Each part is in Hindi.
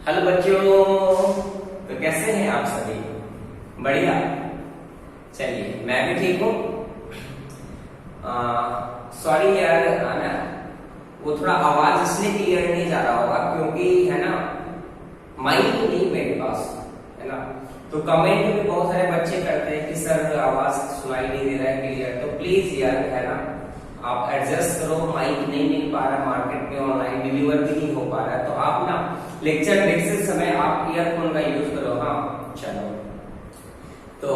हेलो बच्चों, तो कैसे हैं आप सभी? बढ़िया। चलिए, मैं भी ठीक हूँ। सॉरी यार, है ना, वो थोड़ा आवाज इसलिए क्लियर नहीं जा रहा होगा क्योंकि है ना माइक नहीं मेरे पास, है ना। तो कमेंट में बहुत सारे बच्चे करते हैं कि सर आवाज सुनाई नहीं दे रहा है क्लियर, तो प्लीज यार है ना आप एडजस्ट करो। माइक नहीं मिल पा रहा मार्केट में, ऑनलाइन डिलीवर भी नहीं हो पा रहा है, तो आप ना लेक्चर देखते समय आप ईयरफोन का यूज करो। हाँ चलो, तो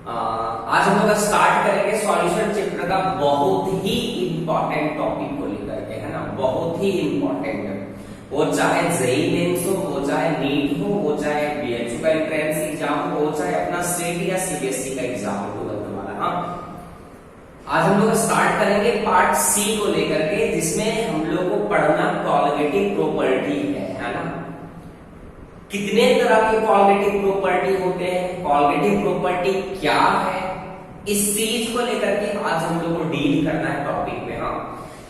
आज हम लोग स्टार्ट करेंगे सॉल्यूशन चैप्टर का बहुत ही इंपॉर्टेंट टॉपिक को लेकर के, है ना। बहुत ही इंपॉर्टेंट है, वो चाहे जेईई मेंस हो, वो चाहे नीट हो, वो चाहे बीएचयू का एंट्रेंस एग्जाम हो, वो चाहे अपना स्टेट या सीबीएसई का एग्जाम हो वाला। हाँ, आज हम लोग स्टार्ट करेंगे पार्ट सी को लेकर के, जिसमें हम लोग को पढ़ना कॉलिगेटिव प्रॉपर्टी है ना। कितने तरह के कॉलिगेटिव प्रॉपर्टी होते हैं, कॉलिगेटिव प्रॉपर्टी क्या है, इस चीज को लेकर के आज हम लोग को डील करना है टॉपिक में। हाँ,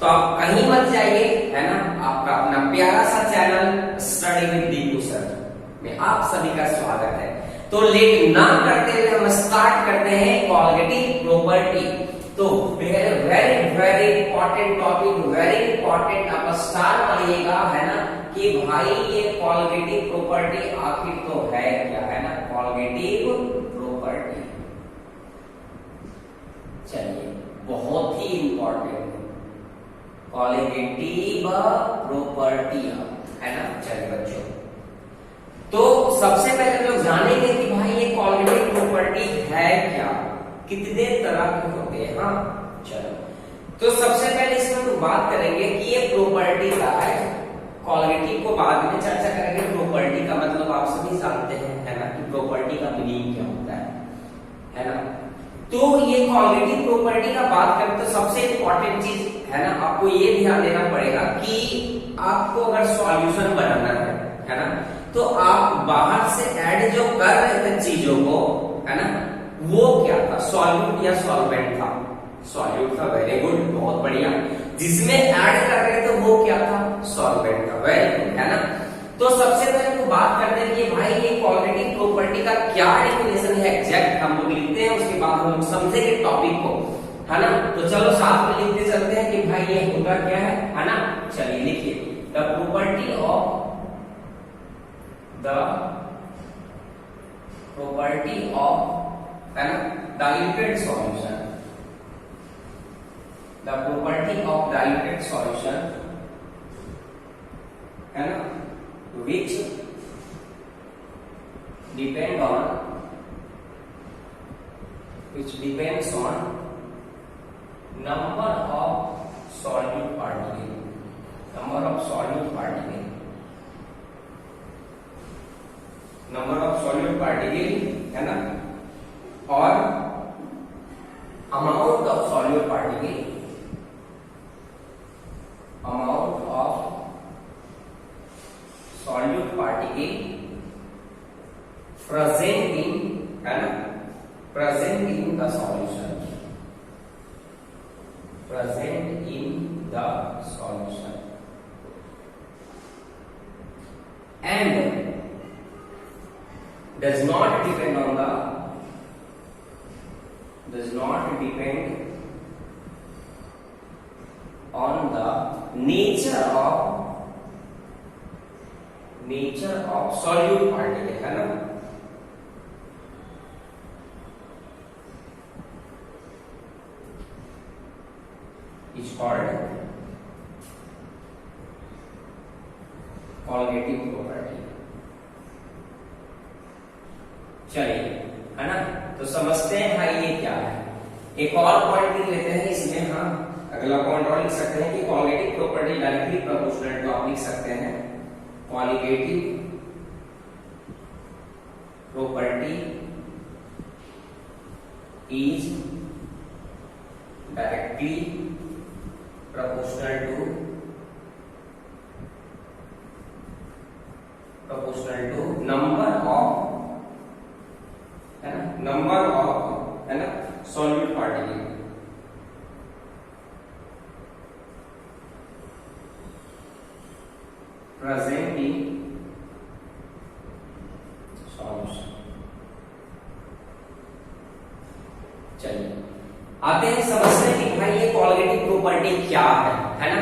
तो आप कहीं मत जाइए, है ना। आपका अपना प्यारा सा channel study with Deepu sir में आप सभी का स्वागत है। तो लेट ना करते हुए हम स्टार्ट करते हैं कॉलिगेटिव प्रॉपर्टी। तो very very important topic, very important, आप स्टार मानिएगा, है ना, कि भाई ये कॉलिगेटिव प्रॉपर्टी आखिर तो है क्या, है ना, कॉलिगेटिव प्रॉपर्टी। चलिए, बहुत ही इंपॉर्टेंट कॉलिगेटिव प्रॉपर्टी, है ना। चलिए बच्चों, तो सबसे पहले लोग जानेंगे कि भाई ये कॉलिगेटिव प्रॉपर्टी है क्या, कितने तरह के होते हैं। हाँ चलो, तो सबसे पहले इसमें तो बात करेंगे कि ये प्रॉपर्टी क्या है। कॉलिगेटिव को बाद में चर्चा करेंगे। प्रॉपर्टी का मतलब आप सभी जानते हैं, है ना, कि प्रॉपर्टी का मीनिंग क्या होता है ना। तो ये कॉलिगेटिव प्रॉपर्टी का बात करें तो सबसे इंपॉर्टेंट चीज, है ना, आपको ये ध्यान देना पड़ेगा कि आपको अगर सॉल्यूशन बनाना है ना, तो आप बाहर से ऐड जो कर रहे थे चीजों को, है ना, वो क्या था, सॉल्यूट या सॉल्वेंट था। सॉल्यूट था, वेरी गुड, बहुत बढ़िया। जिसमें ऐड कर रहे थे वो क्या था, सॉल्वेंट था, वेरी गुड, है ना। तो सबसे पहले तो बात करते हैं कि भाई ये कॉलिगेटिव प्रॉपर्टी का क्या डेफिनेशन है एग्जैक्ट, हम लोग लिखते हैं, उसके बाद हम लोग समझेंगे टॉपिक को, है ना। तो चलो साथ में लिखते चलते हैं कि भाई ये होता क्या है ना। चलिए लिखिए, द प्रॉपर्टी ऑफ है ना diluted solution, the property of diluted solution, है ना, which depends on number of solute particle, number of solute particle, है ना, और amount of solute particle, present in, है ना, present in the solution, and does not depend on the nature of solute particle, है ना। Is called colligative property. चलिए, है ना, तो समझते हैं भाई ये क्या है। एक और पॉइंट लिख लेते हैं इसमें। हाँ, अगला पॉइंट और लिख सकते हैं कि colligative property directly proportional to, आप लिख सकते हैं colligative property is directly proportional to number of, है ना, number of, है ना, solute particle, present in आते हैं समझने कि भाई ये कॉलगेटिव प्रॉपर्टी क्या है ना।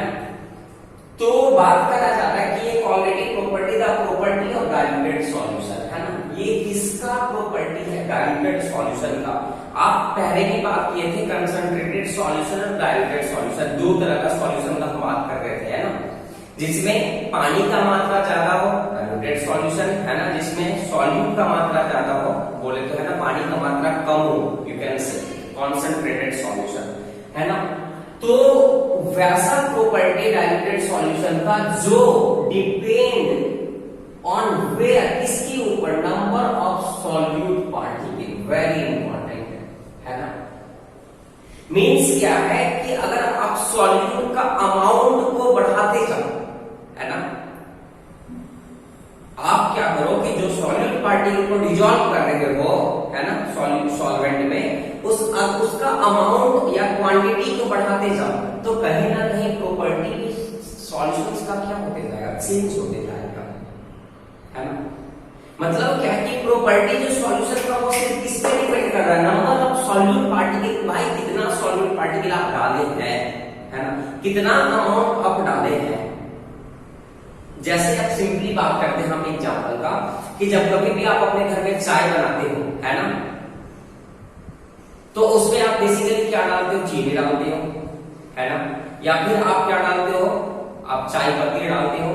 तो बात करा जाता है कि ये colligative property the property of diluted solution है ना। ये किसका प्रॉपर्टी है? डाइल्यूटेड सॉल्यूशन का। आप पहले की बात किए थे कंसंट्रेटेड सॉल्यूशन और डाइल्यूटेड सॉल्यूशन, दो तरह का सॉल्यूशन का हम बात कर रहे थे है ना, जिसमें पानी का मात्रा ज्यादा हो डाइल्यूटेड सॉल्यूशन है ना, जिसमें सॉल्यूट का मात्रा ज्यादा हो बोले तो है ना पानी का मात्रा कम हो, यू कैन से कॉन्सेंट्रेटेड सॉल्यूशन है ना। तो वैसा प्रॉपर्टी डाइल्यूटेड सॉल्यूशन का जो डिपेंड ऑन वेयर, इसके ऊपर number of solute particle, very important है ना। मीन्स क्या है कि अगर आप सॉल्यूट का अमाउंट को बढ़ाते जाओ है ना, आप क्या करो कि जो सॉल्यूट पार्टिकल को डिसॉल्व कर रहे हो है ना सॉल्यूट सॉल्वेंट में, उसका अमाउंट या क्वांटिटी को बढ़ाते जाओ तो कहीं ना कहीं प्रॉपर्टी सॉल्यूशंस का क्या होते जाएगा, चेंज होते जाएगा है ना। मतलब क्या कि प्रॉपर्टी जो सॉल्यूशन का वो सिर्फ किस पे डिपेंड कर रहा है, नंबर ऑफ सॉल्यूट पार्टिकल, भाई कितना सॉल्यूट पार्टिकल आप डाले हैं है ना, कितना अमाउंट आप डाले हैं। जैसे आप सिंपली बात करते हैं हम एग्जांपल का कि जब कभी भी आप अपने घर में चाय बनाते हो है ना, तो उसमें आप बेसिकली क्या डालते हो, चीनी डालते हो है ना, या फिर आप क्या डालते हो, आप चाय पत्ती डालते हो।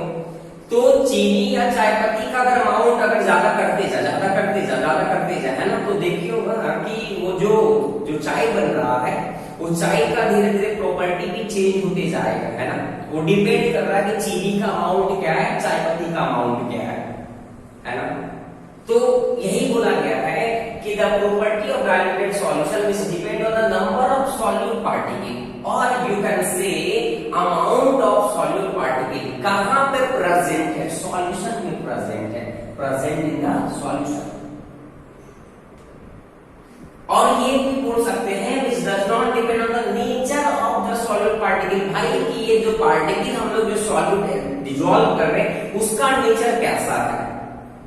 तो चीनी या चाय पत्ती का अगर अमाउंट अगर ज्यादा करते जा है ना, तो देखिए होगा कि वो जो चाय बन रहा है वो चाय का धीरे धीरे प्रॉपर्टी भी चेंज होते जाएगा है ना। वो डिपेंड कर रहा है कि चीनी का अमाउंट क्या है, चाय पत्ती का अमाउंट क्या है ना। तो यही बोला गया है कि the property of diluted solution which depend on the number of solute particle, और you can say amount of solute particle कहां पे प्रेजेंट है, सॉल्यूशन में प्रेजेंट है, प्रेजेंट इन द सॉल्यूशन। और ये भी बोल सकते हैं which does not depend on the nature of the solute particle, भाई कि ये जो पार्टिकल हम लोग जो सॉल्यूट डिसॉल्व कर रहे हैं उसका नेचर कैसा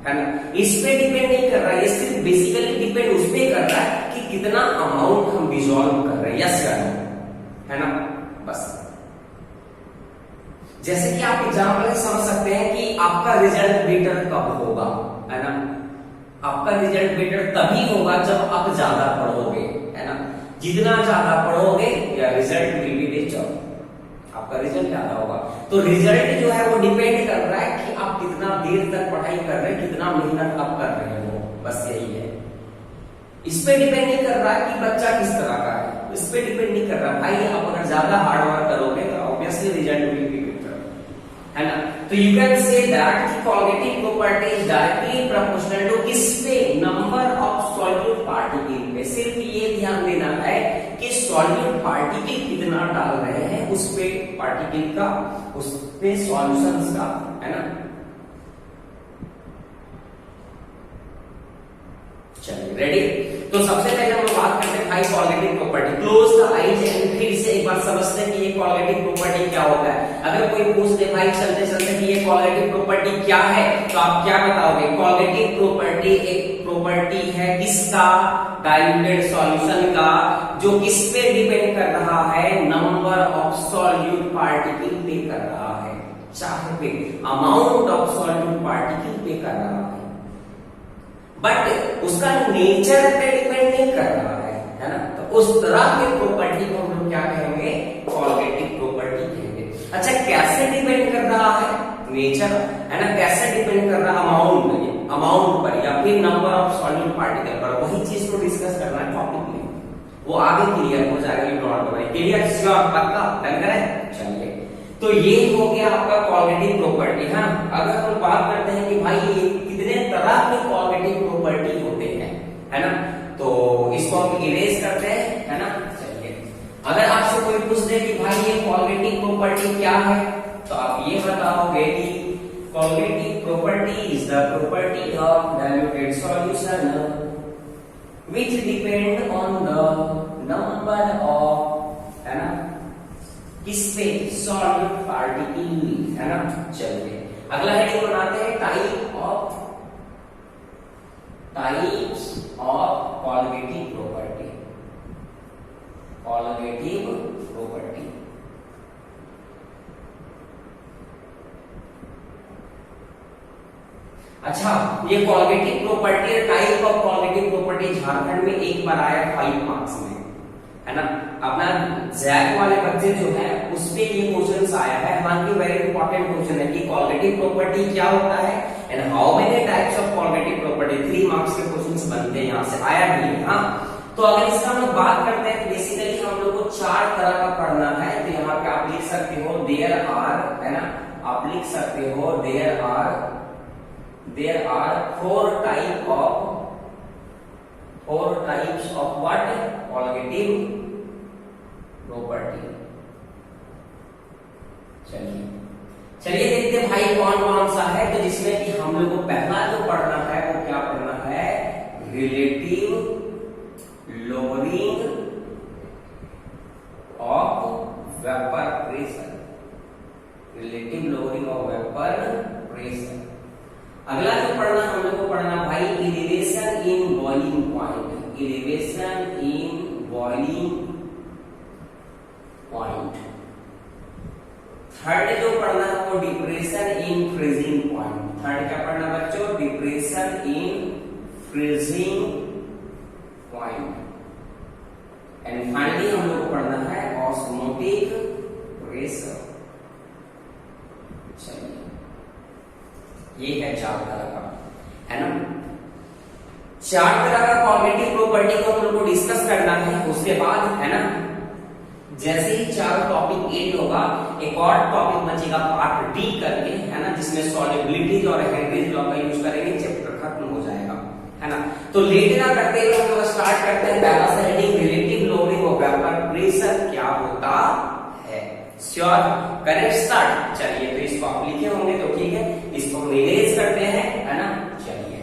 है ना, इस पे डिपेंड नहीं कर रहा है, ये सिर्फ बेसिकली डिपेंड उस पे कर रहा है कि कितना अमाउंट हम डिसॉल्व कर रहे हैं, यस या नो है ना। बस जैसे कि आप एग्जांपल समझ सकते हैं कि आपका रिजल्ट बेटर कब होगा है ना, आपका रिजल्ट बेटर तभी होगा जब आप ज्यादा पढ़ोगे है ना। जितना ज्यादा पढ़ोगे या रिजल्ट विल बी बेटर, आपका रिजल्ट ज्यादा होगा। तो रिजल्ट जो है वो डिपेंड कर रहा है कि आप कितना देर तक पढ़ाई कर रहे हैं, कितना मेहनत आप कर रहे हो, बस यही है। इस पे डिपेंड नहीं कर रहा है कि बच्चा किस तरह का है, इस पे डिपेंड नहीं कर रहा। भाई आप अगर ज्यादा हार्ड वर्क करोगे तो obviously result will be better है ना। तो यू कैन से दैट कि colligative property is directly proportional to किस पे, नंबर ऑफ सॉल्यूट पार्टिकल पे। सिर्फ ये ध्यान देना है कि सॉल्यूट पार्टिकल कितना डाल रहे हैं उस पे, पार्टिकल का उस पे सॉल्यूशंस का है ना। चलिए रेडी। तो सबसे पहले हम बात करते हैं colligative property. Close the eyes and फिर से एक बार समझते हैं कि ये कॉलगेटिव प्रॉपर्टी क्या होता है। अगर कोई पूछ दे भाई चलते चलते कि ये कॉलगेटिव प्रॉपर्टी क्या है, तो आप क्या बताओगे? कॉलगेटिव प्रॉपर्टी एक प्रॉपर्टी है किसका, डाइल्यूटेड सॉल्यूशन का, जो किस पे डिपेंड कर रहा है, नंबर ऑफ सॉल्यूट पार्टिकल पे कर रहा है, चाहे पे अमाउंट ऑफ सॉल्यूट पार्टिकल पे कर रहा है, बट उसका नेचर पे डिपेंड नहीं कर रहा है ना। तो उस तरह के प्रॉपर्टी को हम लोग क्या कहेंगे, कॉलगेटिव प्रॉपर्टी कहेंगे। अच्छा कैसे डिपेंड कर रहा है, नेचर है ना, कैसे डिपेंड कर रहा है, अमाउंट पर या फिर नंबर ऑफ सॉल्यूट पार्टिकल पर, वही चीज को डिस्कस करना है टॉपिक में, वो आगे क्लियर हो जाएगा। ये डॉट पर क्लियर, श्योर, पक्का, डन करें। चलिए तो ये हो गया आपका कॉलगेटिव प्रॉपर्टी। हाँ अगर हम बात करते हैं कि भाई ये कितने तरह के कॉलगेटिव प्रॉपर्टी होते हैं है ना, तो इसको हम इरेज करते हैं है ना। चलिए अगर आपसे कोई पूछ दे कि भाई ये कॉलगेटिव प्रॉपर्टी क्या है, तो आप ये बताओगे कि colligative property is the property of diluted solution which depend on the number of है ना, किस पे, सॉल्यूट पार्टिकल है ना। चलिए अगला हेडिंग बनाते हैं types of colligative property. कॉलगेटिव property. अच्छा, ये कॉलगेटिव प्रॉपर्टी और type of colligative property Jharkhand में एक बार आया 5 मार्क्स में, है ना। अपना जैक वाले बच्चे जो है उस पे ये क्वेश्चंस आया है। हालांकि वेरी इंपॉर्टेंट क्वेश्चन है कि कॉलगेटिव प्रॉपर्टी क्या होता है and how many types of colligative property. 3 marks के क्वेश्चंस बनते हैं, यहाँ से आया भी है। हाँ, तो अगर इसका हम लोग बात करते हैं तो बेसिकली हम लोग को 4 तरह का पढ़ना है। तो यहाँ पे आप लिख सकते हो देयर आर, है ना, आप लिख सकते हो there are 4 types of what, colligative property. चलिए देखते हैं भाई कौन कौन सा है। तो जिसमें कि हम लोग को पहला जो पढ़ना है वो क्या पढ़ना है, relative lowering of vapour pressure. Relative lowering of vapour pressure. अगला जो पढ़ना हम लोग को पढ़ना भाई elevation in boiling point. Elevation in boiling point. Third जो पढ़ना है वो depression in freezing point. Third क्या पढ़ना बच्चों, depression in freezing point. And finally हम लोग को पढ़ना है ऑस्मोटिक प्रेशर। चलिए, ये है 4 तरह का, है ना। 4 तरह का कॉग्निटिव प्रॉपर्टी को हम लोग को डिस्कस करना है। उसके बाद, है ना, जैसे ही 4 टॉपिक एंड होगा एक और टॉपिक बचेगा पार्ट डी करके, है ना, जिसमें सॉल्युबिलिटी और हेनरीज लॉ का यूज करेंगे, चैप्टर खत्म हो जाएगा, है ना। तो लेट ना करते हुए हम लोग स्टार्ट करते हैं पहला सा heading, relative lowering of vapour pressure क्या होता है। Sure, correct, start. चलिए, तो इसको आप लिखे होंगे तो ठीक है, इसको हम इरेज करते हैं, है ना। चलिए,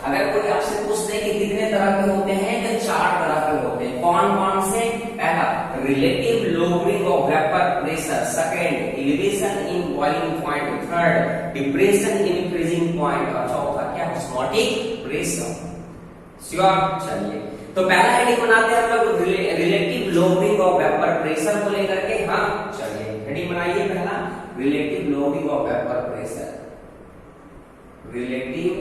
अगर कोई आपसे पूछते हैं कि कितने तरह के होते हैं तो 4 तरह के होते हैं। कौन कौन से, पहला relative lowering of vapour pressure, second elevation in boiling point, third depression in freezing point और चौथा क्या, ऑस्मोटिक प्रेशर। श्योर, चलिए तो पहला हेडिंग बनाते हैं हम लोग relative lowering of vapour pressure को लेकर के। हाँ, चलिए हेडिंग बनाइए पहला, relative lowering of vapour pressure. Relative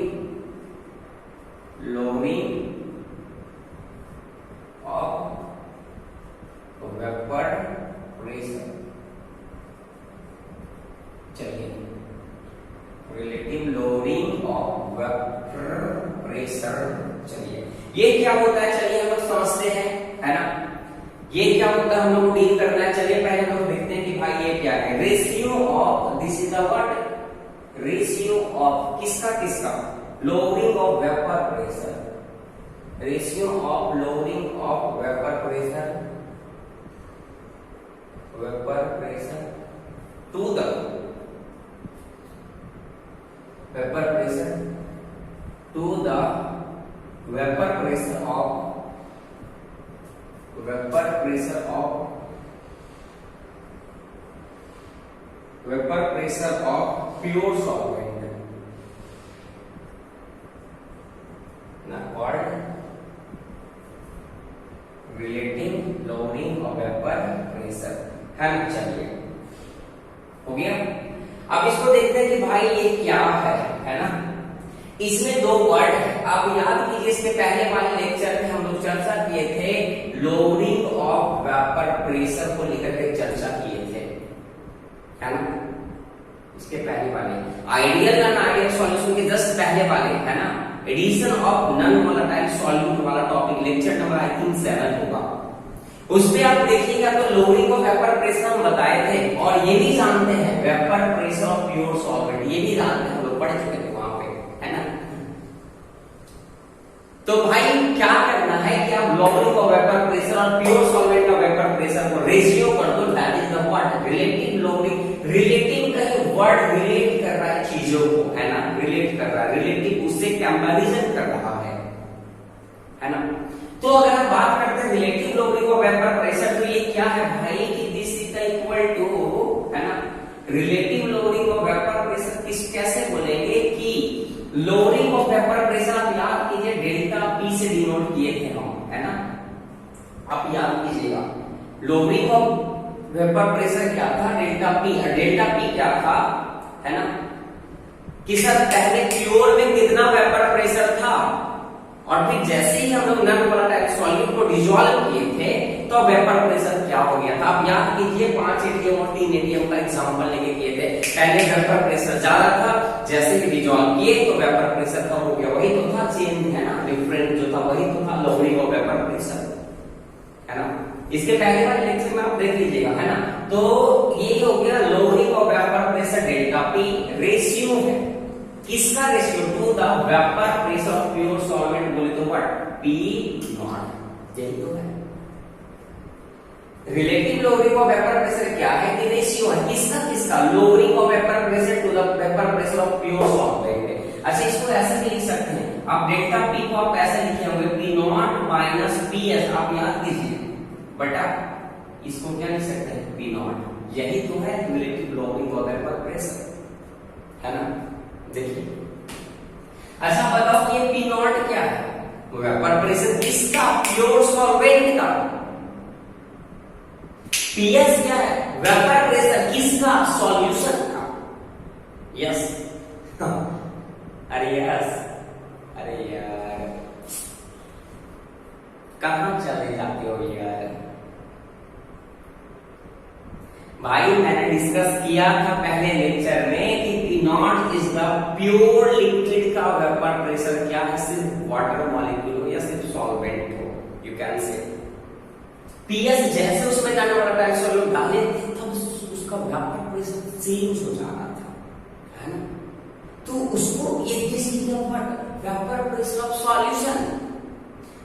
lowering of vapour pressure. चलिए, relative lowering of vapour pressure. चलिए, ये क्या होता है, चलिए हम लोग समझते हैं, है ना। ये क्या होता है, हम लोग को डील करना है। चलिए पहले हम लोग देखते हैं कि भाई ये क्या है, ratio of, this is the what, ratio of किसका किसका, lowering of vapour pressure. Ratio of lowering of vapour pressure, vapour pressure to the vapour pressure, to the vapour pressure of, vapour pressure of, vapour pressure of pure solvent, called relative lowering of vapor pressure, है ना। चलिए, हो गया। अब इसको देखते हैं कि भाई ये क्या है ना। इसमें 2 वर्ड है। आप याद कीजिए, इसके पहले वाले लेक्चर में हम लोग चर्चा किए थे, लोअरिंग ऑफ वेपर प्रेशर को लेकर के चर्चा किए थे, है ना। इसके पहले वाले आइडियल एंड आइडियल सॉल्यूशन के जस्ट पहले वाले, है ना। Addition of non volatile solute वाला topic lecture number I think 7 होगा। उस पे आप देखिएगा तो लोअरिंग ऑफ वेपर प्रेशर हम बताए थे, और ये भी जानते हैं vapour pressure of pure solvent, ये भी जानते हैं, हम लोग पढ़ चुके थे वहां पे, है ना। तो भाई क्या करना है कि आप लोअरिंग ऑफ वेपर प्रेशर और प्योर सॉल्वेंट का वेपर प्रेशर को रेशियो कर दो, that is the what, relative lowering. Relative का वर्ड रिलेट कर रहा है चीजों को, है ना, रिलेट कर रहा है, रिलेटिव उससे कंपैरिजन कर रहा है ना। तो अगर हम बात करते हैं relative lowering of vapour pressure, तो ये क्या है भाई कि दिस इज इक्वल टू, है ना, relative lowering of vapour pressure किस कैसे बोलेंगे कि लोअरिंग ऑफ वेपर प्रेशर आप याद कीजिए डेल्टा पी से डिनोट किए थे हम, है ना। आप याद कीजिएगा, लोअरिंग ऑफ वेपर प्रेशर क्या था, डेल्टा पी। डेल्टा पी क्या था, है ना, कि सर पहले प्योर में कितना वेपर प्रेशर था, और फिर जैसे ही हम लोग नन वोलेटाइल सॉल्यूट को डिसॉल्व किए थे तो वेपर प्रेशर क्या हो गया था। आप याद कीजिए 5 एटीएम और 3 एटीएम का एग्जांपल लेके किए थे। पहले वेपर प्रेशर ज्यादा था, जैसे ही डिसॉल्व किए तो वेपर प्रेशर कम हो गया। वही तो था चेंज, है ना, डिफरेंट जो था वही तो था, लोअरिंग ऑफ वेपर प्रेशर, है ना। इसके पहले वाले लेक्चर में आप देख लीजिएगा, है ना। तो ये हो गया lowering of vapour pressure, delta P ratio है किसका, ratio to the vapour pressure of pure solvent, बोले तो व्हाट, पी नॉट। यही तो है। Relative lowering of vapour pressure क्या है कि रेशियो है किसका, किसका, lowering of vapour pressure to the vapour pressure of pure solvent. अच्छा, इसको ऐसे भी लिख सकते हैं आप, डेल्टा पी को आप ऐसे लिखे होंगे P not minus P S, आप याद कीजिए बटा, इसको क्या लिख सकते हैं, पी नॉट। यही तो है relative lowering of vapour pressure, है ना। देखिए, अच्छा बताओ ये पी नॉट क्या है, वेपर प्रेशर किसका, प्योर सॉल्वेंट का। पीएस क्या है, वेपर प्रेशर किसका, सॉल्यूशन का। यस अरे यस, अरे यार कहां चले जाते हो यार भाई। मैंने डिस्कस किया था पहले लेक्चर में कि P nought is the pure liquid का वेपर प्रेशर क्या है, सिर्फ वाटर मॉलिक्यूल हो या सिर्फ सॉल्वेंट हो, यू कैन से। पीएस जैसे उसमें जाने वाला है सॉल्यूट डाले थे तब उसका वेपर प्रेशर चेंज हो जा रहा था, है ना। तो उसको ये this is the vapour pressure of solution,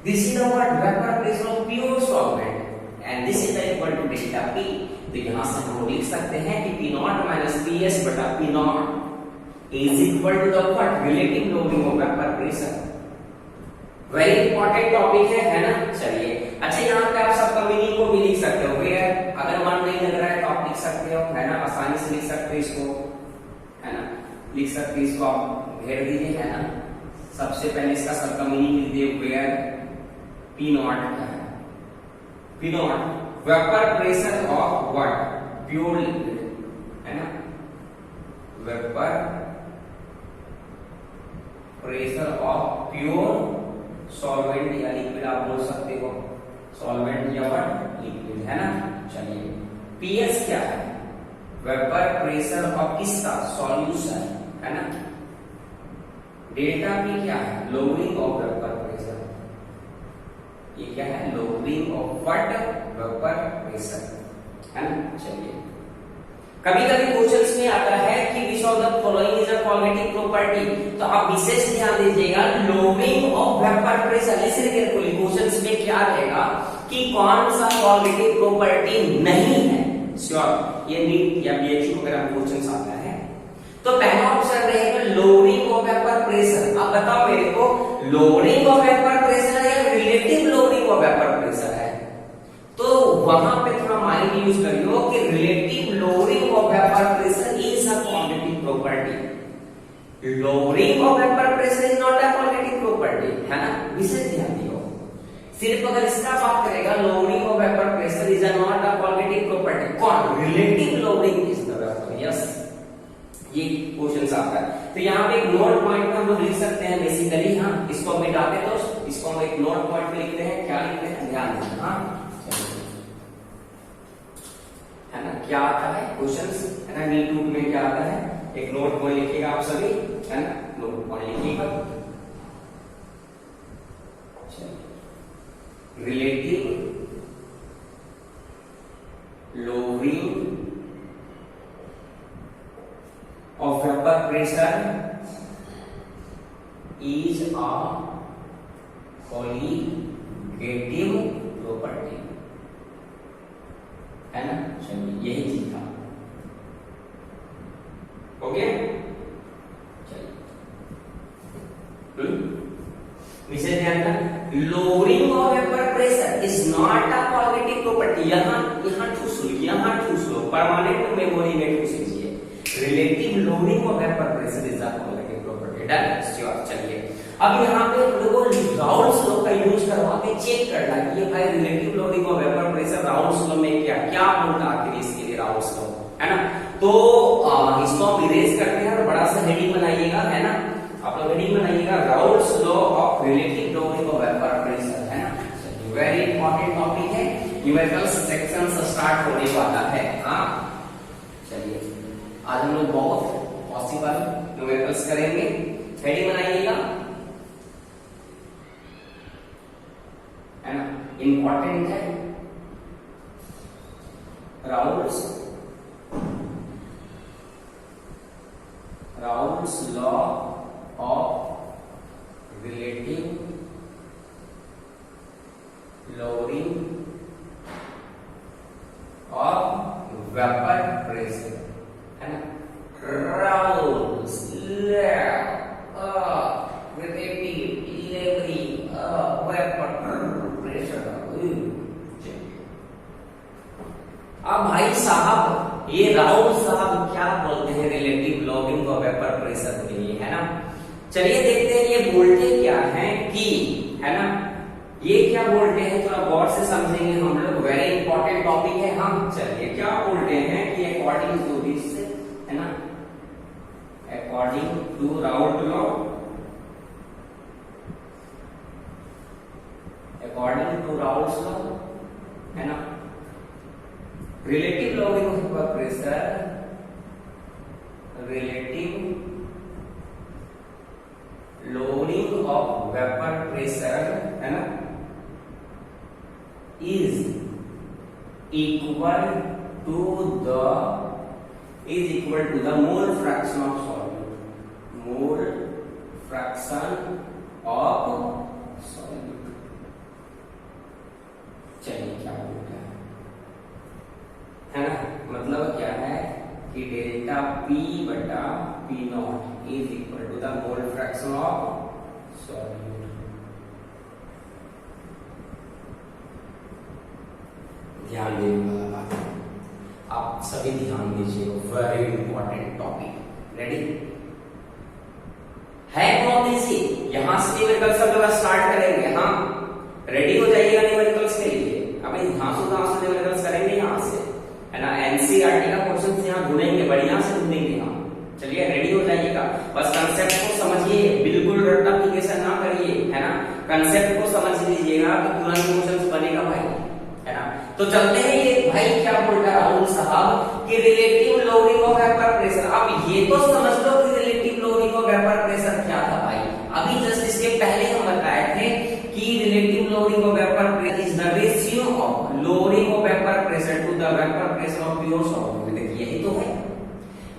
this is the vapour pressure of pure solvent, and this is equal to delta P. तो यहां से हम लिख सकते हैं कि P not minus P S बटा P nought is equal to the what, relative lowering of vapour pressure. Very important topic है ना। चलिए, अच्छा यहाँ पे आप सबका मीनिंग को भी लिख सकते हो भैया, अगर मन नहीं लग रहा है तो आप लिख सकते हो, है ना, आसानी से लिख सकते हो इसको, है ना, लिख सकते हो इसको, आप घेर दीजिए, है ना। सबसे पहले इसका सबका मीनिंग लिख दिए, वेयर पी नॉट क्या है, P not vapour pressure of what, pure liquid, है ना, vapour pressure of pure solvent या लिक्विड आप बोल सकते हो, सॉल्वेंट या व्हाट, लिक्विड, है ना। चलिए, पीएस क्या है, वेपर प्रेशर ऑफ किसका, सॉल्यूशन, है ना। डेल्टा पी क्या है, लोअरिंग ऑफ वेपर प्रेशर, ये क्या है, lowering of what, vapour pressure, है ना। चलिए, कभी कभी क्वेश्चंस में आता है कि which of the following is a cognitive property, तो आप विशेष ध्यान दीजिएगा, lowering of vapour pressure. Listen carefully, questions में क्या रहेगा कि कौन सा कॉग्निटिव प्रॉपर्टी नहीं है। श्योर, ये नीट या बीएचयू वगैरह क्वेश्चंस आता है। तो पहला ऑप्शन रहेगा लोअरिंग ऑफ वेपर प्रेशर। अब बताओ मेरे को, लोअरिंग ऑफ वेपर प्रेशर या relative lowering of vapour pressure है, तो वहां पे थोड़ा माइंड यूज करियो कि relative lowering of vapour pressure is a cognitive property, lowering of vapour pressure is not a cognitive property, है ना। विशेष ध्यान दियो, सिर्फ अगर इसका बात करेगा lowering of vapour pressure is not a cognitive property, कौन, relative lowering is the vapour. Yes, ये क्वेश्चन आता है। तो यहाँ पे एक नोट पॉइंट हम लोग लिख सकते हैं बेसिकली, हाँ, इसको मिटाते तो इसको हम एक नोट पॉइंट में लिखते हैं, क्या लिखते हैं, ध्यान देना, हाँ, है ना। क्या आता है क्वेश्चंस, है ना, नीट बुक में क्या आता है, एक नोट पॉइंट लिखिएगा आप सभी, है ना, नोट पॉइंट लिखिएगा, relative lowering of vapour pressure is a colligative property, है ना। चलिए, यही चीज था, हो गया। चलिए, विषय ध्यान का, lowering of vapour pressure is not a cognitive property. यहां ठूस लो, यहां ठूस लो, परमानेंट मेमोरी में ठूस लीजिए। Relative loading of vapour pressure is the coordinating property. Done, sure. चलिए अब यहाँ पे हम लोगों राउल्स लॉ का यूज करवा के चेक करना कि ये भाई relative loading of vapour pressure Raoult's law में क्या क्या बोलता आखिर इसके लिए राउल्स लॉ, है ना। तो इसको हम इरेज करते हैं और बड़ा सा हेडिंग बनाइएगा, है ना। आप लोग हेडिंग बनाइएगा Raoult's law of relative loading of vapour pressure, है ना। वेरी इंपॉर्टेंट टॉपिक है, न्यूमेरिकल सेक्शन से स्टार्ट होने वाला है। हाँ चलिए आज हम लोग बहुत पॉसिबल न्यूमेरिकल्स करेंगे। हेडिंग बनाइएगा, है ना, इंपॉर्टेंट है। Raoult's law of relative loading of vapour pressure, है ना। Raoult's law of relative vapour pressure. अब भाई साहब ये राउल्स साहब क्या बोलते हैं relative loading of vapour pressure के लिए, है ना। चलिए देखते हैं ये बोलते क्या है कि, है ना, ये क्या बोलते हैं थोड़ा गौर से समझेंगे हम लोग। वेरी इंपॉर्टेंट टॉपिक है। हम चलिए क्या बोलते हैं कि अकॉर्डिंग टू दिस, है ना, according to Raoult's law, according to Raoult's law, है ना, relative loading of vapour pressure, relative loading of vapour pressure, है ना, is equal to the mole fraction of solute, mole fraction of solute। चलिए क्या बोलता है ना, मतलब क्या है कि डेल्टा P बटा P naught is equal to the mole fraction of solute. ध्यान देने वाला बात है, आप सभी ध्यान दीजिए, वेरी इंपॉर्टेंट टॉपिक। रेडी है बहुत इजी, यहां से न्यूमेरिकल सब लोग स्टार्ट करेंगे। हाँ रेडी हो जाइएगा न्यूमेरिकल्स के लिए। अब धांसू न्यूमेरिकल्स करेंगे यहाँ से, है ना। एनसीईआरटी का क्वेश्चन यहाँ ढूंढेंगे, बढ़िया से ढूंढेंगे हम। चलिए रेडी हो जाइएगा, बस कंसेप्ट को समझिए, बिल्कुल रट्टाफिकेशन ना करिए, है ना। कंसेप्ट को समझ लीजिएगा कि तुरंत क्वेश्चन बनेगा भाई, है ना। तो चलते हैं, ये भाई क्या बोल रहा है राहुल साहब कि relative loading of vapour pressure. अब ये तो समझ लो कि relative loading of vapour pressure क्या था भाई। अभी जस्ट इसके पहले हम बताए थे कि relative loading of vapour pressure is the ratio of loading of vapour pressure to the vapour pressure of pure solute. देखिए यही तो है,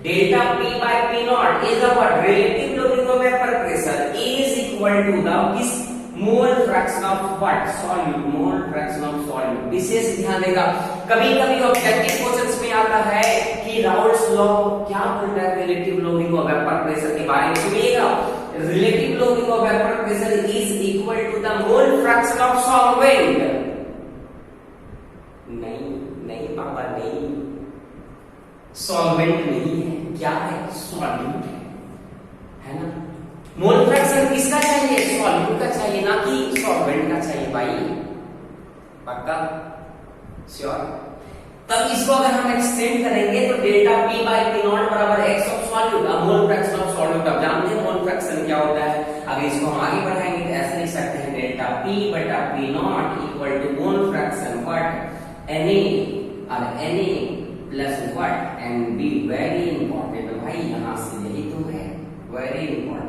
delta P by P naught is the what relative loading of vapor pressure is equal to the किस mole fraction of what solute, mole fraction of solute. विशेष ध्यान देगा, कभी कभी ऑब्जेक्टिव क्वेश्चंस में आता है कि राउल्स लॉ क्या बोलता है relative loading of vapour pressure के बारे में। सुनिएगा, relative loading of vapour pressure is equal to the mole fraction of solvent. नहीं नहीं पापा नहीं, सॉल्वेंट नहीं है, क्या है, सॉल्यूट है ना। मोल फ्रैक्शन किसका चाहिए, सॉल्यूट का चाहिए, ना कि सॉल्वेंट का चाहिए भाई, पक्का श्योर। तब इसको अगर हम एक्सटेंड करेंगे तो delta P by P not बराबर x ऑफ सॉल्यूट। अब मोल फ्रैक्शन ऑफ सॉल्यूट अब जानते हैं मोल फ्रैक्शन क्या होता है। अगर इसको हम आगे बढ़ाएंगे तो ऐसे लिख सकते हैं डेल्टा P बटा P naught equal to mole fraction what Na और Na plus what Nb। Very important भाई, यहां से यही तो है, वेरी इंपॉर्टेंट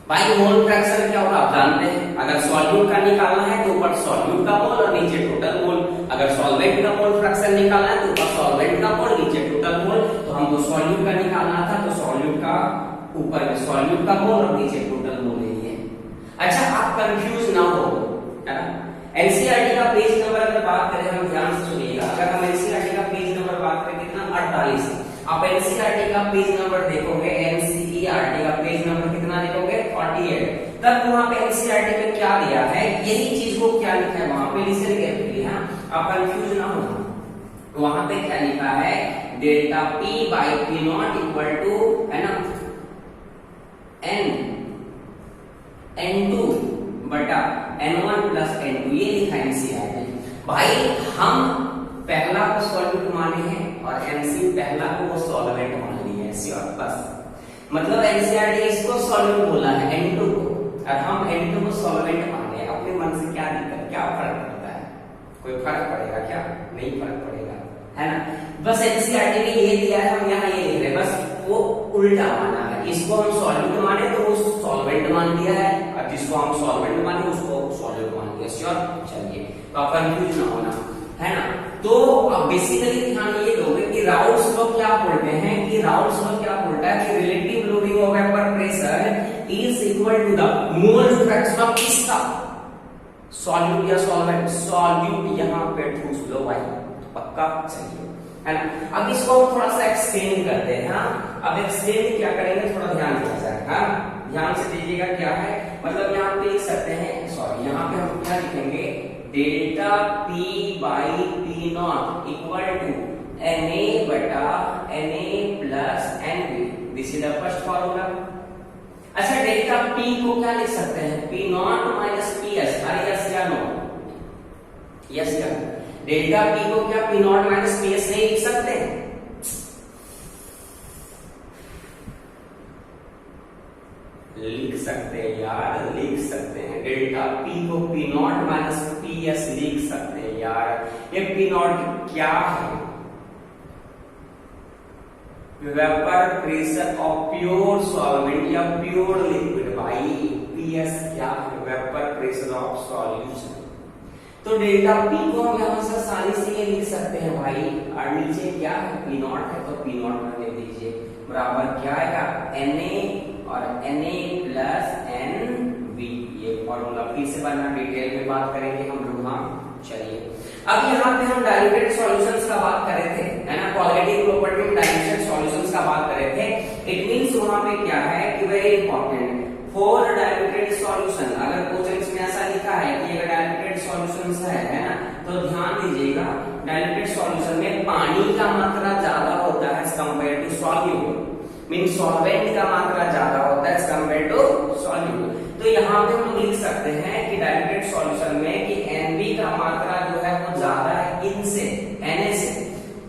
भाई। मोल फ्रैक्शन क्या होगा आप जानते हैं, अगर सॉल्यूट का निकालना है तो ऊपर सॉल्यूट का मोल और नीचे टोटल मोल। अगर सॉल्वेंट का मोल फ्रैक्शन निकालना है तो ऊपर सॉल्वेंट का मोल नीचे टोटल मोल। तो हमको सॉल्यूट का निकालना था तो सॉल्यूट का ऊपर में सॉल्यूट का मोल और नीचे टोटल मोल है। अच्छा आप कंफ्यूज ना हो, है ना। एनसीईआरटी का पेज नंबर अगर बात करें, हम ध्यान से सुनिएगा, अगर हम एनसीईआरटी का पेज नंबर बात करें कितना 48, आप एनसीईआरटी का पेज नंबर देखोगे, एनसीईआरटी का पेज नंबर कितना देखोगे 48, तब वहां पे एनसीईआरटी में क्या दिया है, यही चीज को क्या लिखा है वहां पे लिसन केयरफुली। हाँ आप कंफ्यूज ना होना, वहां पे क्या लिखा है, delta P by P naught equal to, है ना, n2 बटा n1 प्लस n2, ये लिखा है एनसीईआरटी। भाई हम पहला को सॉल्यूट माने हैं और एमसी पहला को वो सॉल्वेंट मान लिया है, श्योर, बस। मतलब एनसीईआरटी इसको सॉल्वेंट बोला है n2 को, और हम n2 को सॉल्वेंट माने हैं। अपने मन से क्या दिक्कत, क्या फर्क पड़ता है, कोई फर्क पड़ेगा क्या, नहीं फर्क पड़ेगा, है ना। बस एनसीईआरटी ने ये दिया है, हम यहाँ ये लिख रहे हैं, बस वो उल्टा माना है। इसको हम सॉल्वेंट माने तो वो सॉल्वेंट मान दिया है, और जिसको हम सॉल्वेंट माने उसको सॉल्वेंट मान दिया, श्योर। चलिए, तो आप कंफ्यूज ना होना, है ना। तो अब बेसिकली ध्यान ये दोगे कि राउल्ट्स लॉ क्या बोलते हैं, कि राउल्ट्स लॉ क्या बोलता है कि relative loading of vapour pressure is equal to the mole fraction of किसका, सॉल्यूट या सॉल्वेंट, सॉल्यूट यहाँ पे ठूस लो भाई, पक्का। चलिए, है ना। अब इसको हम थोड़ा सा एक्सटेंड करते हैं, हाँ। अब एक्सटेंड क्या करेंगे, थोड़ा ध्यान दिया जाए, हाँ, ध्यान से दीजिएगा क्या है। मतलब यहाँ पे लिख सकते हैं, सॉरी, यहाँ पे हम क्या लिखेंगे, delta P by P naught equal to Na बटा Na plus Nb, this is the first formula. अच्छा, डेल्टा पी को क्या लिख सकते हैं, P not minus P S, अरे यस या नो, यस या नो। डेल्टा पी को क्या P not minus P S नहीं लिख सकते हैं, लिख सकते हैं यार, लिख सकते हैं। डेल्टा पी को P not minus P S लिख सकते हैं यार। ये पी नॉट क्या है, vapour pressure of pure solvent या प्योर लिक्विड। भाई पी एस क्या है, वेपर प्रेशर ऑफ सॉल्यूशन। तो डेल्टा पी को हम यहां से आसानी से ये लिख सकते हैं भाई, और नीचे क्या है, पी नॉट है, तो पी नॉट में लिख दीजिए, बराबर क्या आएगा, Na और Na प्लस Nb। ये फॉर्मूला फिर से बनना, डिटेल में बात करेंगे हम लोग, हाँ। चलिए, अब यहाँ पे हम डाइल्यूटेड सॉल्यूशंस का बात कर रहे थे, है ना, क्वालिटी प्रॉपर्टी में डाइल्यूटेड सॉल्यूशंस का बात कर रहे थे। इट मींस वहां पे क्या है कि very important, for diluted solution, अगर क्वेश्चन में ऐसा लिखा है कि अगर डाइल्यूटेड सॉल्यूशंस है ना, तो ध्यान दीजिएगा, डाइल्यूटेड सॉल्यूशन में पानी का मात्रा ज्यादा होता है as compare to solute, mean solvent का मात्रा ज्यादा होता है एज कंपेयर टू सॉल्यूट। तो यहाँ पे हम लिख सकते हैं कि डाइल्यूटेड सॉल्यूशन में कि Nb का मात्रा जो है वो ज्यादा है इनसे, Na से।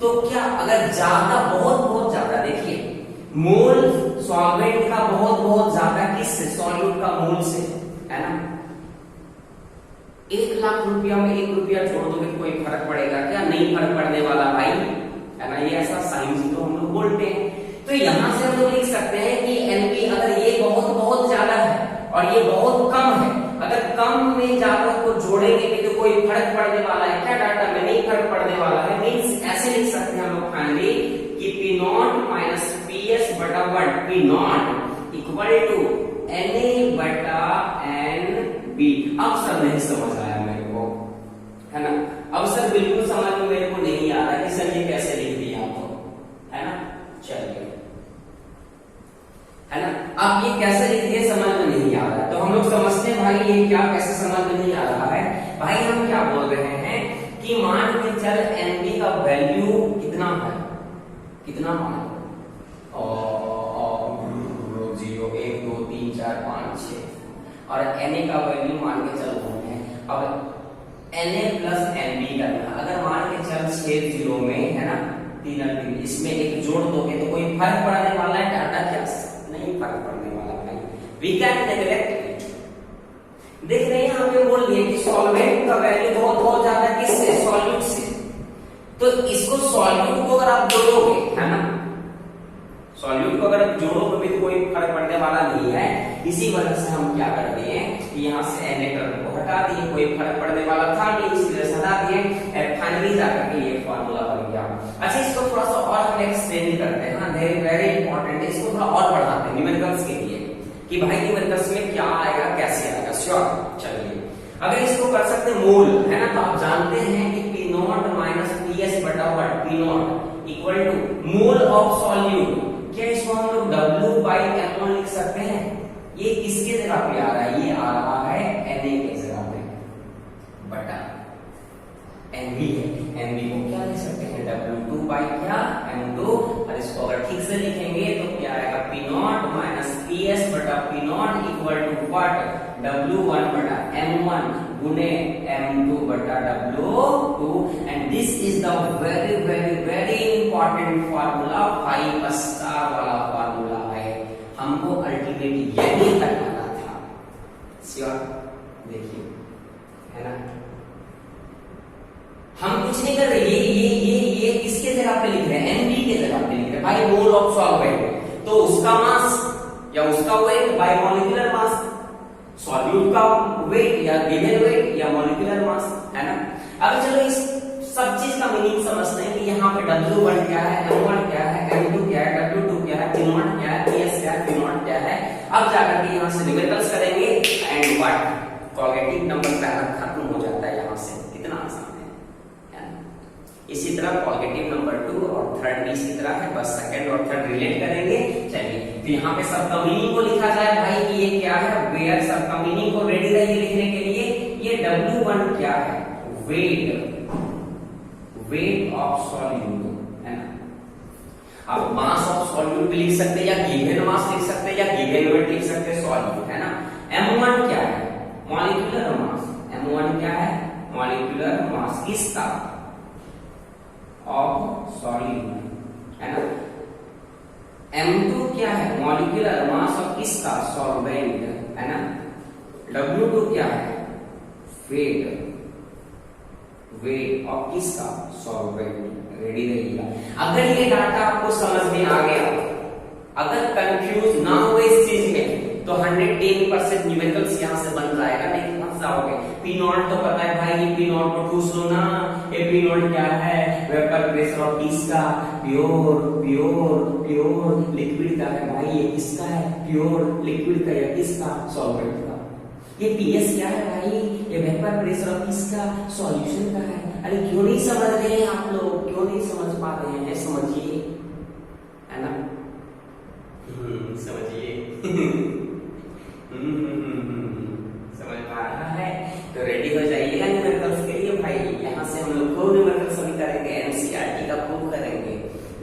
तो क्या अगर ज्यादा, बहुत बहुत ज्यादा, देखिए मोल सॉल्वेंट का बहुत बहुत ज्यादा किससे, सॉल्यूट का मोल से, है ना। 1 लाख रुपया में 1 रुपया छोड़ दोगे कोई फर्क पड़ेगा क्या, नहीं फर्क पड़ने वाला भाई, है ना। ये ऐसा साइंस तो हम लोग बोलते हैं। तो यहां से हम लोग लिख सकते हैं कि Nb अगर ये बहुत बहुत ज्यादा है और ये बहुत कम है, अगर कम में ज्यादा को जोड़ेंगे भी तो कोई फर्क पड़ने वाला है क्या, डाटा में नहीं फर्क पड़ने वाला है। मींस ऐसे लिख सकते हैं हम लोग फाइनली कि P not minus P S बटा 1, P naught equal to Na बटा Nb। अब सर नहीं समझ आया मेरे को, है ना। अब सर बिल्कुल समझ में मेरे को नहीं आ रहा कि सर ये कैसे लिख दिया आपको, है ना। चलिए, है ना, अब ये कैसे लिख दिए समझ में नहीं आ रहा है, तो हम लोग समझते हैं भाई ये क्या, कैसे समझ में नहीं आ रहा है। भाई हम क्या बोल रहे हैं कि मान के चल Nb का वैल्यू कितना है, कितना मान, और 0 1 2 3 4 5 6, और Na का वैल्यू मान के चल है, अब Na प्लस Nb करना। अगर मान के चल 6 0 में, है ना, 3 और 3, इसमें एक जोड़ दोगे तो कोई फर्क पड़ने वाला है, डाटा क्या नहीं फर्क पड़ने वाला भाई, वी कैन नेग्लेक्ट इट। देख रहे हैं यहाँ पे बोल दिए कि सॉल्वेंट का वैल्यू बहुत बहुत ज्यादा किससे, सॉल्यूट से। तो इसको सॉल्यूट को अगर आप जोड़ोगे, है ना, सॉल्यूट को अगर आप जोड़ोगे भी तो कोई फर्क पड़ने वाला नहीं है। इसी वजह से हम क्या कर दिए कि यहाँ से Na टर्म को हटा दिए, कोई फर्क पड़ने वाला था नहीं, इसलिए हटा दिए, फाइनली जाकर के ये फॉर्मूला बन गया। अच्छा, इसको थोड़ा सा और हम एक्सटेंड करते हैं, हाँ, वेरी इंपॉर्टेंट, इसको थोड़ा और बढ़ाते हैं न्यूमेरिकल्स के लिए कि भाई न्यूमेरिकल्स में क्या आएगा, कैसे आएगा, श्योर। चलिए, अगर इसको कर सकते मोल, है ना, तो आप जानते हैं कि P not minus P S बटा 1, P naught equal to mole of solute. क्या इसको हम लोग W बाई M1 लिख सकते हैं? ये किसके जगह पे आ रहा है, ये आ रहा है Na के जगह पे, बटा Nb है। एम बी को क्या लिख सकते हैं W2 बाई क्या M2, और इसको अगर ठीक से लिखेंगे तो क्या आएगा P0 माइनस PS बटा P0 equal to what W1 बटा M1 गुने M2 बटा W2, and this is the very very very important formula 5 star वाला फार्मूला है, हमको अल्टीमेट यही करना था। श्योर, देखिए है ना, हम कुछ नहीं कर रहे, ये किसके जगह पे लिख रहे हैं, एनबी के जगह पे लिख रहे हैं भाई, मोल ऑफ सॉल्वेंट, तो उसका मास या उसका weight by molecular mass, solute का वेट या गिवन वेट या मॉलिक्यूलर मास, है ना। अब चलो इस सब चीज का मीनिंग समझते हैं कि यहाँ पे W1 क्या है, M1 क्या है, M2 क्या है, W2 क्या है, P0 क्या है, PS क्या है, P0 क्या है। अब जाकर के यहाँ से न्यूमेरिकल्स करेंगे एंड व्हाट कॉग्निटिव नंबर पहला खत्म हो जाता है, यहाँ से कितना आसान है ना। इसी तरह पॉजिटिव नंबर 2 और थर्ड भी इसी तरह है, बस सेकंड और थर्ड रिलेट करेंगे। चलिए तो यहाँ पे सबका मीनिंग को लिखा जाए भाई कि ये क्या है, वेयर, सबका मीनिंग को रेडी रहिए लिखने के लिए। ये W1 क्या है, वेट ऑफ सॉल्यूट, है ना। आप मास ऑफ सॉल्यूट भी लिख सकते हैं या गिवन मास लिख सकते हैं या गिवन वेट लिख सकते हैं सॉल्यूट, है ना। M1 क्या है, मॉलिक्यूलर मास, M1 क्या है, मॉलिक्यूलर मास किसका, ऑफ सॉल्यूट, है ना। M2 क्या है, मॉलिक्यूलर मास ऑफ किसका, सॉल्वेंट, है ना। W2 क्या है, वेट ऑफ किसका, सॉल्वेंट। रेडी रहिएगा। अगर ये डाटा आपको समझ में आ गया, अगर कंफ्यूज ना हुए इस चीज में, तो 110% न्यूमेरिकल्स यहाँ से बन जाएगा, नहीं फंस जाओगे। P0 तो पता है भाई, ये P0 को ठूस लो ना, ये P0 क्या है, वेपर प्रेशर ऑफ किसका, प्योर लिक्विड का है भाई, ये किसका है, प्योर लिक्विड का या किसका, सॉल्वेंट का। ये PS क्या है भाई, ये वेपर प्रेशर ऑफ किसका, सॉल्यूशन का है। अरे क्यों नहीं समझ रहे हैं आप लोग, क्यों नहीं समझ पा रहे हैं, समझिए, है ना, समझिए। समझ पा रहा है तो रेडी हो जाइएगा न्यूमेरिकल्स के लिए भाई। यहाँ से हम लोग खूब न्यूमेरिकल्स भी करेंगे, एनसीईआरटी का खूब करेंगे,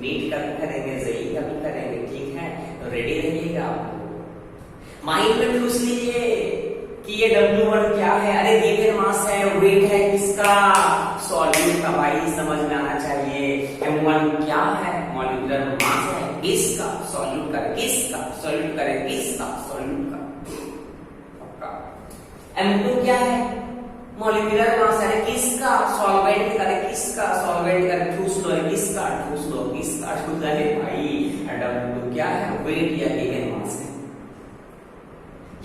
नीट का भी करेंगे, जेईई का भी करेंगे, ठीक है। तो रेडी रहिएगा, माइंड में ठूस लीजिए कि ये W1 क्या है, अरे गिवन मास है, वेट है किसका, सॉल्यूट का भाई, समझ में आना चाहिए। M1 क्या है, मॉलिक्यूलर मास है किसका, सॉल्यूट का किसका, सॉल्यूट करे किसका, सॉल्यूट का पक्का। M2 क्या है, मॉलिक्यूलर मास है किसका, सॉल्वेंट करे किसका, सॉल्वेंट करे ठूस लो किसका, ठूस लो किसका, ठूस जाए भाई। W2 क्या है, वेट या गिवन मास है।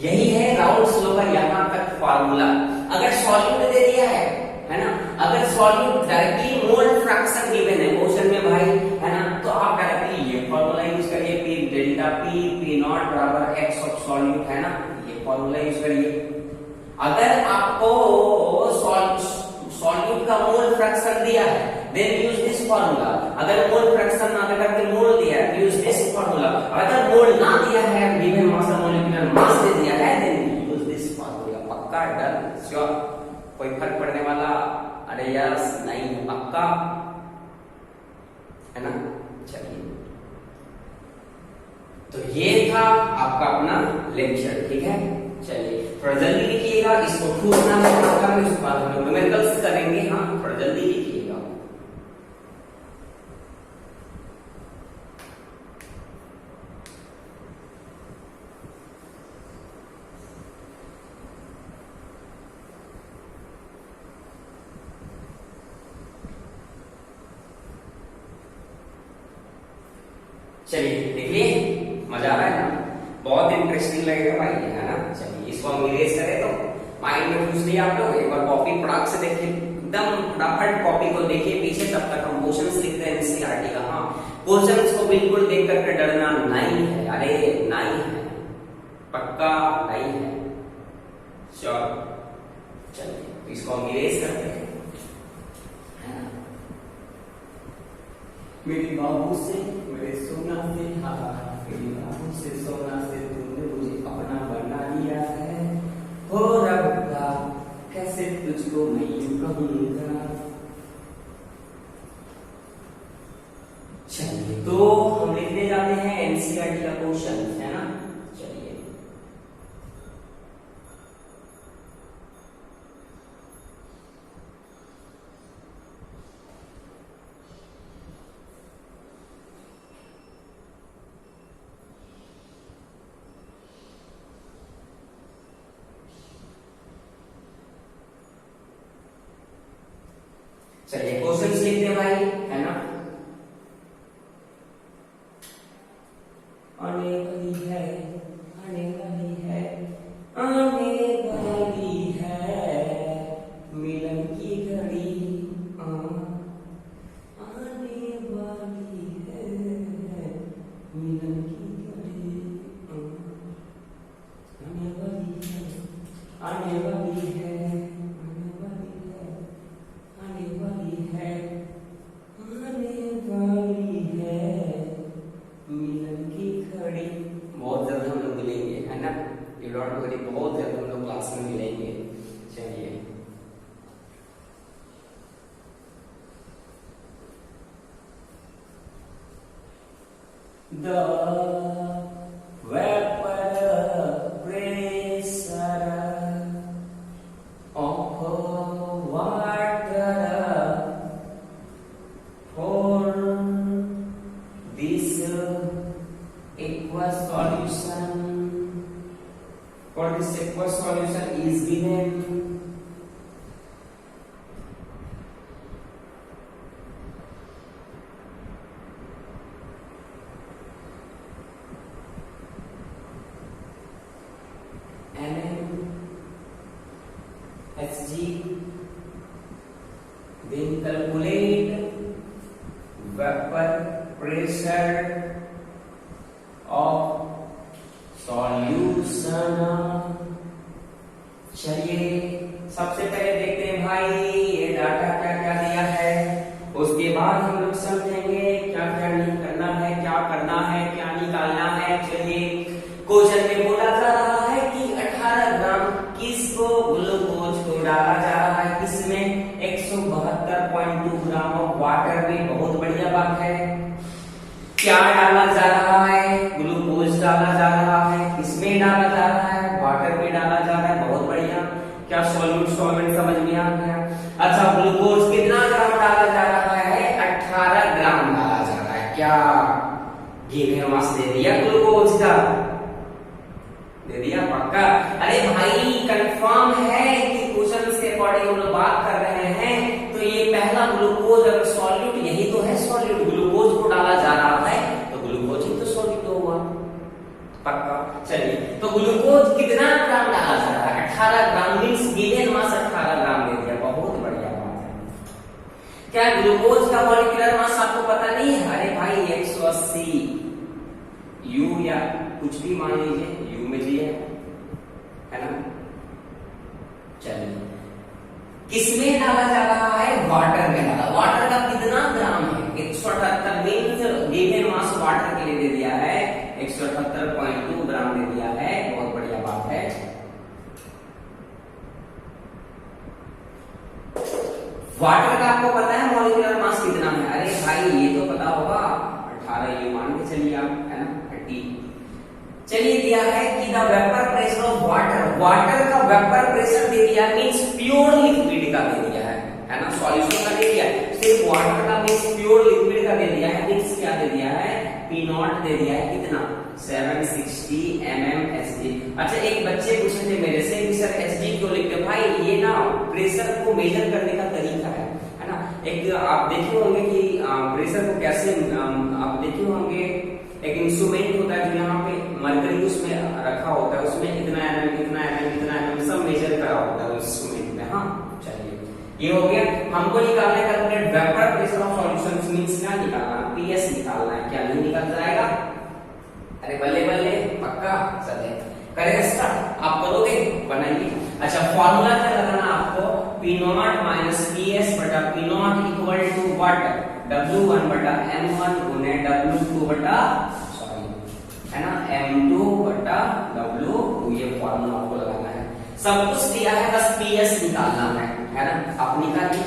यही है राउल्स लॉ का यहाँ तक फार्मूला। अगर सॉल्यूट दे दिया है ना, अगर solute directly mole fraction given है क्वेश्चन में भाई, है ना, तो आप डायरेक्टली ये फार्मूला यूज करिए, P डेल्टा P P0 बराबर x ऑफ सॉल्यूट, है ना, ये फार्मूला यूज करिए। अगर आपको सॉल्यूट का मोल फ्रैक्शन दिया है, देन यूज दिस फार्मूला। अगर मोल फ्रैक्शन ना देकर के मोल दिया है, यूज दिस फार्मूला। अगर मोल ना दिया है, गिवन मास मॉलिक्यूलर मास दे दिया है, देन यूज दिस फार्मूला। पक्का, डन, श्योर, कोई फर्क पड़ने वाला, अरे यस नहीं, पक्का, है ना। चलिए, तो ये था आपका अपना लेक्चर, ठीक है। चलिए थोड़ा जल्दी लिखिएगा, इसको ठूसना है, उसके बाद हम न्यूमेरिकल्स करेंगे। हाँ, थोड़ा जल्दी लिखिएगा। चलिए देखिए, मजा आ रहा है ना, बहुत इंटरेस्टिंग लगेगा भाई, है ना। चलिए इसको हम इरेज करें तो माइंड में पूछ लिया आप लोग, एक बार कॉपी फटाक से देखिए, एकदम फटाफट कॉपी को देखिए पीछे, तब तक हम क्वेश्चंस लिखते हैं एनसीईआरटी का। हाँ, क्वेश्चंस को बिल्कुल देख करके डरना नहीं है, अरे नहीं है, पक्का नहीं है, श्योर। चलिए इसको हम इरेज करते हैं। मेरी बाबू से, मेरे सोना से, मेरी बाबू से, सोना से तुमने मुझे अपना बना लिया है, हो रब्बा कैसे तुझको मैं यूं कहूंगा, चलिए क्वेश्चन लिखते हैं भाई, है ना। आने वाली है, आने वाली है, आने वाली है मिलन की घड़ी, आने वाली है मिलन की घड़ी, आने वाली है, आने वाली है, आने वाली है, आने वाली है, आने वाली है मिलन की घड़ी। बहुत जल्द हम लोग मिलेंगे, है ना, यू डोंट वरी, बहुत जल्द हम लोग क्लास में मिलेंगे। चलिए The vapor pressure of water for this aqueous solution is given HG. Then calculate vapor pressure of solution. चलिए सबसे पहले देखते हैं भाई ये डाटा क्या क्या दिया है, उसके बाद हम लोग समझेंगे क्या क्या नहीं करना है, क्या करना है, क्या निकालना है। चलिए क्वेश्चन में बोला जा रहा है कि 18 ग्राम किसको ग्लूकोज को डाला जा रहा है, किसमें 172.2 ग्राम ऑफ वाटर में। बहुत बढ़िया बात है। क्या डाला जा रहा है, ग्लूकोज डाला जा रहा है, किसमें डाला जा रहा है, वाटर में डाला जा रहा है। बहुत बढ़िया। क्या सॉल्यूट सॉल्वेंट समझ में आ गया। अच्छा ग्लूकोज कितना ग्राम डाला जा रहा है, 18 ग्राम डाला जा रहा है। क्या गिवन मास दे दिया ग्लूकोज का, दे दिया पक्का। अरे भाई कंफर्म है कि क्वेश्चन के अकॉर्डिंग हम लोग बात कर रहे हैं, तो ये पहला ग्लूकोज अगर सॉल्यूट, यही तो है सॉल्यूट, ग्लूकोज को डाला जा रहा है तो ग्लूकोज ही तो सॉल्यूट होगा पक्का। चलिए तो ग्लूकोज कितना ग्राम डाला जा रहा है, 18 ग्राम मींस गिवन मास 18 ग्राम दे दिया। बहुत बढ़िया बात है। क्या ग्लूकोज का मॉलिक्यूलर मास आपको पता नहीं है? अरे भाई 180 यू या कुछ भी मान लीजिए, यू में दिया है ना। चलिए किसमें डाला जा रहा है, वाटर में डाला। वाटर का कितना ग्राम है, 178 मींस गिवन मास वाटर के लिए दे दिया है 178.2 ग्राम दे दिया है। बहुत बढ़िया बात है। वाटर का आपको पता है मॉलिक्यूलर मास कितना है? अरे भाई ये तो पता होगा, 18 ये मान के चलिए आप, है ना 30। चलिए दिया है कि the vapour pressure of water, water का वेपर प्रेशर दे दिया मींस प्योर लिक्विड का दे दिया है ना, सॉल्यूशन का दे दिया, सिर्फ वाटर का मींस प्योर लिक्विड का दे दिया है। मींस क्या दे दिया है, P0 दे दिया है कितना, 760 mmHg। अच्छा एक बच्चे पूछे थे मेरे से कि सर Hg क्यों लिखते हैं? भाई ये ना प्रेशर को मेजर करने का तरीका है ना। एक आप देखे होंगे कि प्रेशर को कैसे आप देखे होंगे, एक इंस्ट्रूमेंट होता है जो यहाँ पे मरकरी उसमें रखा होता है, उसमें इतना mm इतना mm इतना mm सब मेजर करा होता है उस इंस्ट्रूमेंट में। हाँ चलिए ये हो गया। हमको निकालना है vapour pressure of solutions means क्या निकालना, पीएस निकालना है। क्या नहीं निकल जाएगा? अरे बल्ले बल्ले पक्का। चले करेगा स्टार्ट, आप करोगे, बनाइए। अच्छा फॉर्मूला क्या लगाना आपको, P0 माइनस PS बटा P0 equal to what, W1 बटा M1 गुने W2 बटा है ना M2 बटा W2। ये फॉर्मूला आपको लगाना है। सब कुछ दिया है, बस PS निकालना है ना। आप निकालिए।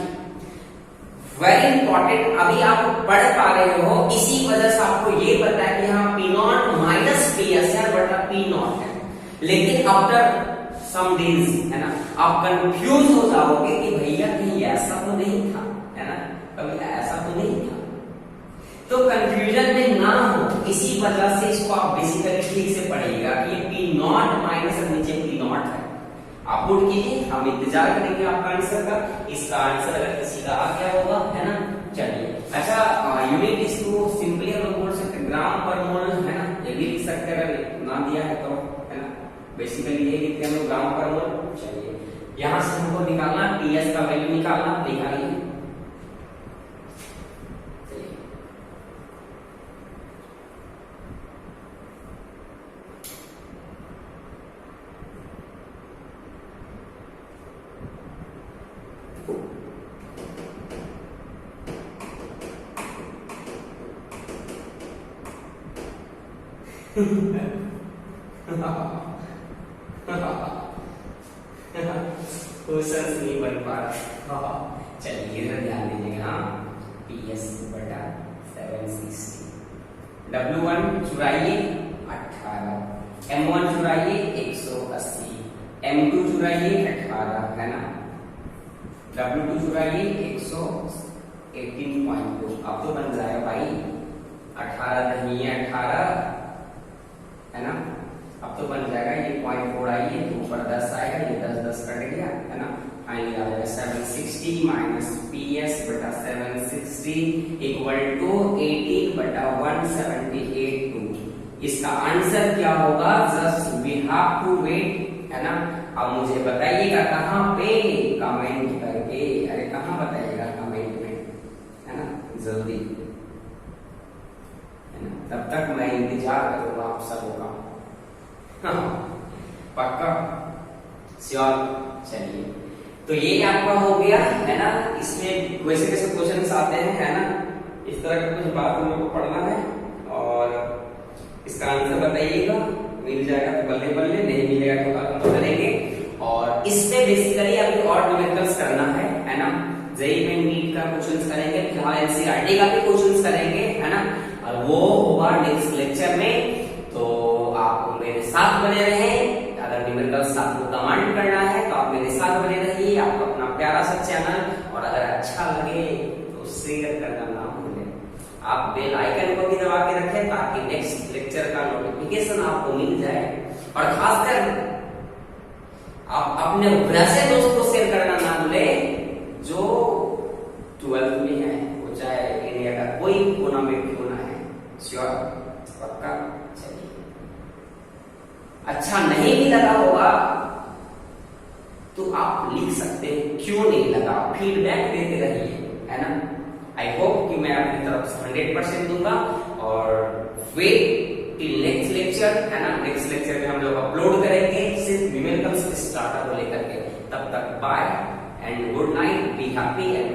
वेरी इंपॉर्टेंट, अभी आप पढ़ पा रहे हो, इसी वजह से आपको ये पता है कि हाँ P0 माइनस PS है बटा P0 है। लेकिन आफ्टर सम डेज है ना आप कंफ्यूज हो जाओगे कि भैया कहीं ऐसा तो नहीं था, है ना, कभी ऐसा तो नहीं था। तो कंफ्यूजन में ना हो, इसी वजह से इसको आप बेसिकली ठीक से पढ़िएगा कि P0 माइनस नीचे P0 है। आप पुट कीजिए, हम इंतजार करेंगे आपका आंसर का। इसका आंसर अगर किसी का आ गया होगा, है ना। चलिए, अच्छा यूनिट इसको सिंपली हम लोग बोल सकते हैं ग्राम पर मोल, है ना, ये भी लिख सकते हैं अगर ना दिया है तो, है ना। बेसिकली ये लिखते हैं हम लोग ग्राम पर मोल। चलिए, यहां से हमको निकालना टीएस का वैल्यू निकालना, निकालिए। क्वेश्चन नहीं बन पा रहा। चलिए इधर ध्यान दीजिएगा। PS बटा 760, W1 चुराइए 18, M1 चुराइए 180, M2 चुराइए 18, है ना। W2 चुराइए 118.2। अब तो बन जाएगा भाई 18 नहीं है 18, है ना। अब तो बन जाएगा ये 0.4 आइए तो ऊपर 10 आएगा, ये 10 कट गया, है ना। फाइनली आ जाएगा 760 माइनस PS बटा 760 इक्वल टू 18 बटा 178.2। इसका आंसर क्या होगा, just we have to wait, है ना। अब मुझे बताइएगा कहाँ पे, कमेंट करके। अरे कहाँ बताइएगा, कमेंट में, है ना, जल्दी, है ना। तब तक मैं इंतजार करूंगा आप सबका। पक्का, श्योर। चलिए, तो ये आपका हो गया, है ना। इसमें वैसे कैसे क्वेश्चंस आते हैं, है ना, इस तरह का कुछ बात हम लोग को पढ़ना है और इसका आंसर बताइएगा। मिल जाएगा तो बल्ले बल्ले, नहीं मिलेगा तो कल हम करेंगे। और इसमें बेसिकली अभी और न्यूमेरिकल्स करना है ना। जेईई में नीट का क्वेश्चंस करेंगे, फिलहाल एनसीईआरटी का भी क्वेश्चंस करेंगे, है ना। और वो होगा नेक्स्ट लेक्चर में। तो आप मेरे साथ बने रहें। अगर न्यूमेरिकल्स आपको कमांड करना है तो आप मेरे साथ बने रहिए। आपको अपना प्यारा सा चैनल, और अगर अच्छा लगे तो शेयर करना ना भूलें। आप बेल आइकन को भी दबा के रखें ताकि नेक्स्ट लेक्चर का नोटिफिकेशन आपको मिल जाए। और खासकर आप अपने वैसे दोस्त को शेयर करना ना भूलें जो 12th में है, वो चाहे इंडिया का कोई कोना में क्यों ना है। श्योर, पक्का। चलिए, अच्छा नहीं भी लगा होगा तो आप लिख सकते हैं क्यों नहीं लगा, फीडबैक देते रहिए, है ना। आई होप कि मैं अपनी तरफ से 100% दूंगा। और वेट टिल नेक्स्ट लेक्चर, है ना। नेक्स्ट लेक्चर में हम लोग अपलोड करेंगे सिर्फ न्यूमेरिकल्स के स्टार्टर को लेकर के। तब तक bye and good night, be happy and